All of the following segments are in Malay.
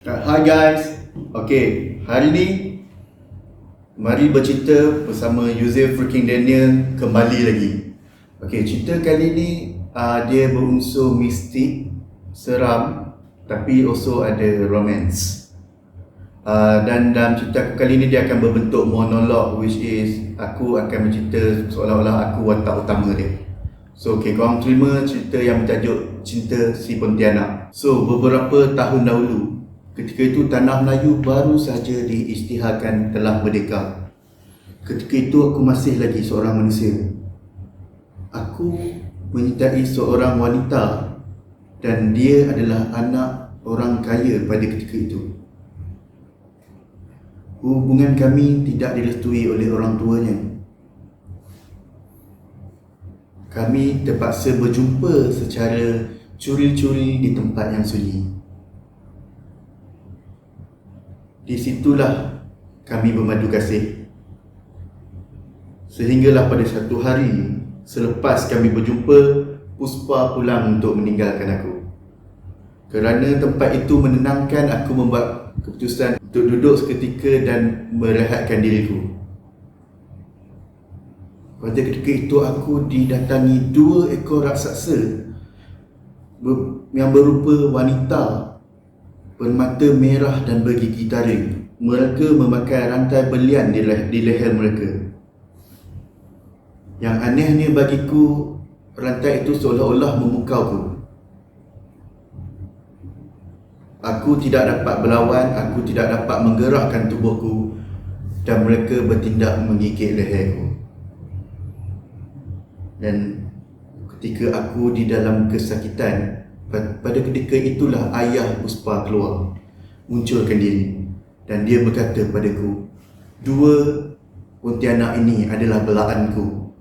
Hi guys. Okay, hari ni mari bercerita bersama Yusuf Freaking Daniel kembali lagi. Okay, cerita kali ni dia berunsur mistik, seram, tapi also ada romance. Dan dalam cerita aku kali ni dia akan berbentuk monolog, which is aku akan bercerita seolah-olah aku watak utama dia. So okay, korang terima cerita yang bertajuk Cinta Si Pontianak. So beberapa tahun dahulu, ketika itu tanah Melayu baru saja diisytiharkan telah merdeka. Ketika itu aku masih lagi seorang manusia. Aku menyertai seorang wanita dan dia adalah anak orang kaya pada ketika itu. Hubungan kami tidak direstui oleh orang tuanya. Kami terpaksa berjumpa secara curi-curi di tempat yang sunyi. Di situlah kami bermadu kasih. Sehinggalah pada satu hari selepas kami berjumpa, Puspa pulang untuk meninggalkan aku. Kerana tempat itu menenangkan, aku membuat keputusan untuk duduk seketika dan merehatkan diriku. Pada ketika itu aku didatangi 2 ekor raksasa yang berupa wanita bermata merah dan bergigi taring. Mereka memakai rantai belian di leher mereka. Yang anehnya bagiku, rantai itu seolah-olah memukauku. Aku tidak dapat berlawan, aku tidak dapat menggerakkan tubuhku dan mereka bertindak menggigit leherku. Dan ketika aku di dalam kesakitan, pada ketika itulah ayah Puspa keluar, munculkan diri dan dia berkata padaku, 2 pontianak ini adalah belaanku.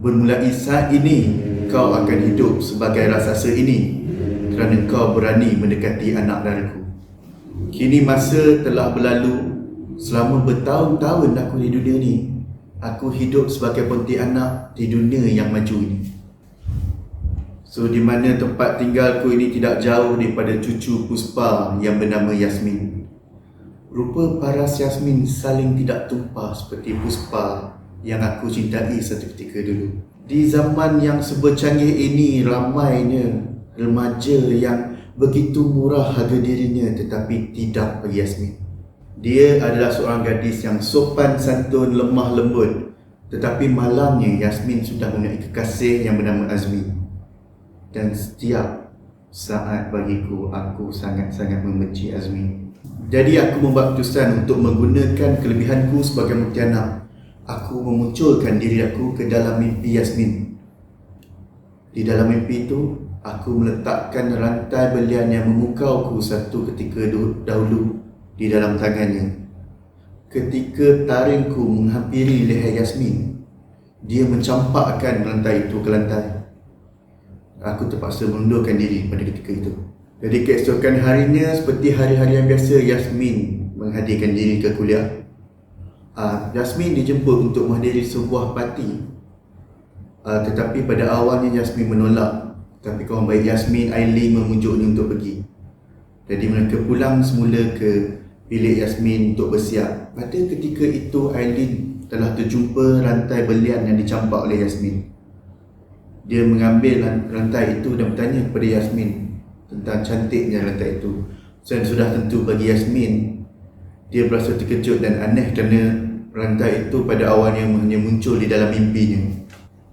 Bermulai saat ini kau akan hidup sebagai raksasa ini kerana kau berani mendekati anak daraku. Kini masa telah berlalu. Selama bertahun-tahun aku di dunia ni, aku hidup sebagai pontianak di dunia yang maju ini. So di mana tempat tinggalku ini tidak jauh daripada cucu Puspa yang bernama Yasmin. Rupa paras Yasmin saling tidak tumpah seperti Puspa yang aku cintai satu ketika dulu. Di zaman yang sebercanggih ini, ramainya remaja yang begitu murah harga dirinya tetapi tidak bagi Yasmin. Dia adalah seorang gadis yang sopan santun, lemah lembut. Tetapi malangnya Yasmin sudah mempunyai kekasih yang bernama Azmi. Dan setiap saat bagiku, aku sangat-sangat membenci Azmi. Jadi aku membuat keputusan untuk menggunakan kelebihanku sebagai pontianak. Aku memunculkan diri aku ke dalam mimpi Yasmin. Di dalam mimpi itu, aku meletakkan rantai belian yang memukauku satu ketika dahulu di dalam tangannya. Ketika taringku menghampiri leher Yasmin, dia mencampakkan rantai itu ke lantai. Aku terpaksa mengundurkan diri pada ketika itu. Jadi keesokan harinya, seperti hari-hari yang biasa, Yasmin menghadirkan diri ke kuliah. Yasmin dijemput untuk menghadiri sebuah parti. Tetapi pada awalnya Yasmin menolak. Tapi kawan baik Yasmin, Aileen, memujuknya untuk pergi. Jadi mereka pulang semula ke bilik Yasmin untuk bersiap. Pada ketika itu Aileen telah terjumpa rantai belian yang dicampak oleh Yasmin. Dia mengambil rantai itu dan bertanya kepada Yasmin tentang cantiknya rantai itu. Dan sudah tentu bagi Yasmin, dia berasa terkejut dan aneh kerana rantai itu pada awalnya hanya muncul di dalam mimpinya.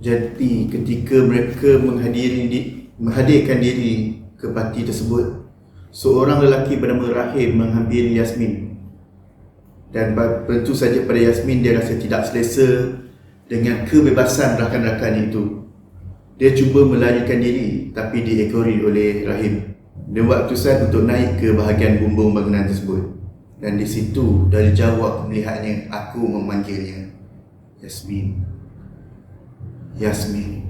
Jadi ketika mereka menghadirkan diri ke parti tersebut, seorang lelaki bernama Rahim menghampiri Yasmin. Dan tentu saja pada Yasmin, dia rasa tidak selesa dengan kebebasan rakan-rakan itu. Dia cuba melarikan diri tapi diekori oleh Rahim. Dia buat keputusan untuk naik ke bahagian bumbung bangunan tersebut. Dan di situ dari jauh aku melihatnya, aku memanggilnya Yasmin. Yasmin.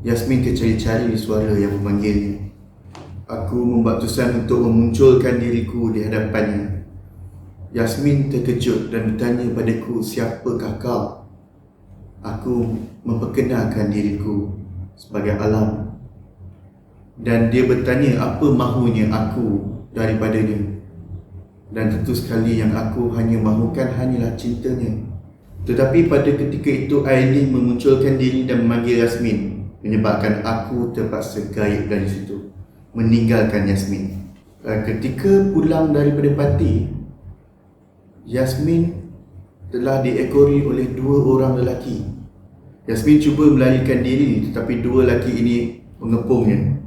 Yasmin tercari-cari suara yang memanggilnya. Aku membuat keputusan untuk memunculkan diriku di hadapannya. Yasmin terkejut dan bertanya padaku, siapakah kau? Aku memperkenalkan diriku sebagai Alam. Dan dia bertanya apa mahunya aku daripadanya. dan tentu sekali yang aku hanya mahukan hanyalah cintanya. Tetapi pada ketika itu Aileen memunculkan diri dan memanggil Yasmin, menyebabkan aku terpaksa gaib dari situ, meninggalkan Yasmin. Ketika pulang daripada parti, Yasmin telah diekori oleh 2 orang lelaki. Yasmin cuba melarikan diri, tetapi 2 lelaki ini mengepungnya.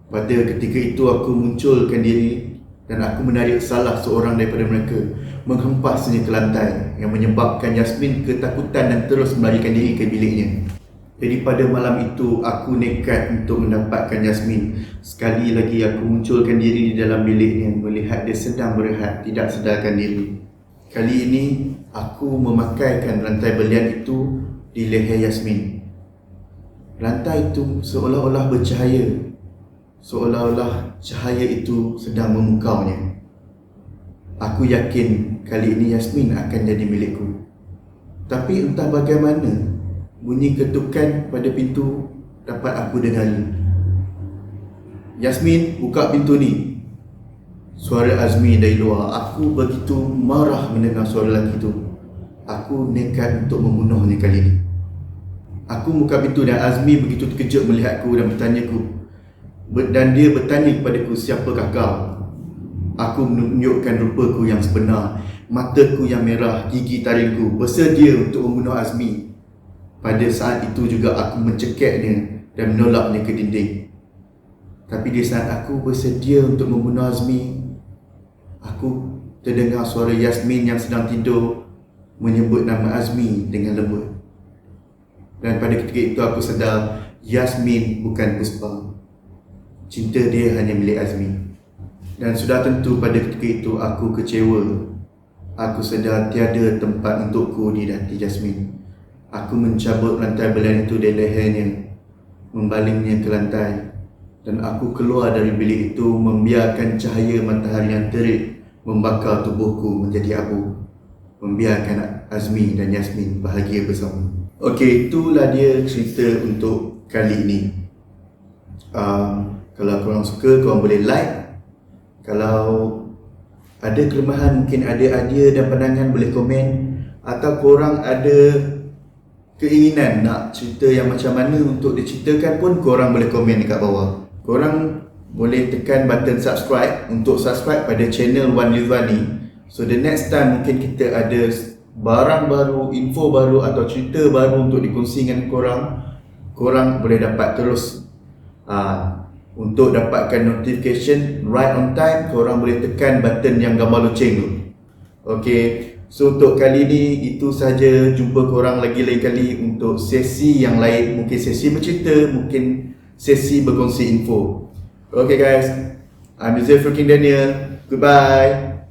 Pada ketika itu aku munculkan diri dan aku menarik salah seorang daripada mereka, menghempasnya ke lantai yang menyebabkan Yasmin ketakutan dan terus melarikan diri ke biliknya. Jadi pada malam itu aku nekat untuk mendapatkan Yasmin. Sekali lagi aku munculkan diri di dalam biliknya, melihat dia sedang berehat, tidak sedarkan diri. Kali ini aku memakaikan rantai berlian itu di leher Yasmin. Rantai itu seolah-olah bercahaya, seolah-olah cahaya itu sedang memukaunya. Aku yakin kali ini Yasmin akan jadi milikku. Tapi entah bagaimana, bunyi ketukan pada pintu dapat aku dengar. Yasmin, buka pintu ni. Suara Azmi dari luar. Aku begitu marah mendengar suara lelaki itu. Aku nekat untuk membunuhnya kali ini. Aku buka pintu dan Azmi begitu terkejut melihatku dan bertanyaku. Dan dia bertanya kepadaku, siapakah kau? Aku menunjukkan rupaku yang sebenar. Mataku yang merah, gigi taringku, bersedia untuk membunuh Azmi. Pada saat itu juga aku mencekiknya dan menolaknya ke dinding. Tapi di saat aku bersedia untuk membunuh Azmi, aku terdengar suara Yasmin yang sedang tidur menyebut nama Azmi dengan lembut. Dan pada ketika itu aku sedar Yasmin bukan Puspa. Cinta dia hanya milik Azmi. Dan sudah tentu pada ketika itu aku kecewa. Aku sedar tiada tempat untukku di hati Yasmin. Aku mencabut rantai berlian itu dari lehernya, membalingnya ke lantai, dan aku keluar dari bilik itu membiarkan cahaya matahari yang terik membakar tubuhku menjadi abu, membiarkan Azmi dan Yasmin bahagia bersama. Okey, itulah dia cerita untuk kali ini. Kalau korang suka, korang boleh like. Kalau ada kelemahan, mungkin ada idea dan pandangan, boleh komen. Atau korang ada keinginan nak cerita yang macam mana untuk diceritakan pun, korang boleh komen dekat bawah. Korang boleh tekan button subscribe untuk subscribe pada channel Wan Lizwani. So the next time mungkin kita ada barang baru, info baru atau cerita baru untuk dikongsi dengan korang, korang boleh dapat terus. Untuk dapatkan notification right on time, korang boleh tekan button yang gambar loceng tu. Okay, so untuk kali ni itu saja. Jumpa korang lagi lain kali untuk sesi yang lain. Mungkin sesi bercerita, mungkin sesi berkongsi info. Okay guys, I'm Yusuf King Daniel. Goodbye.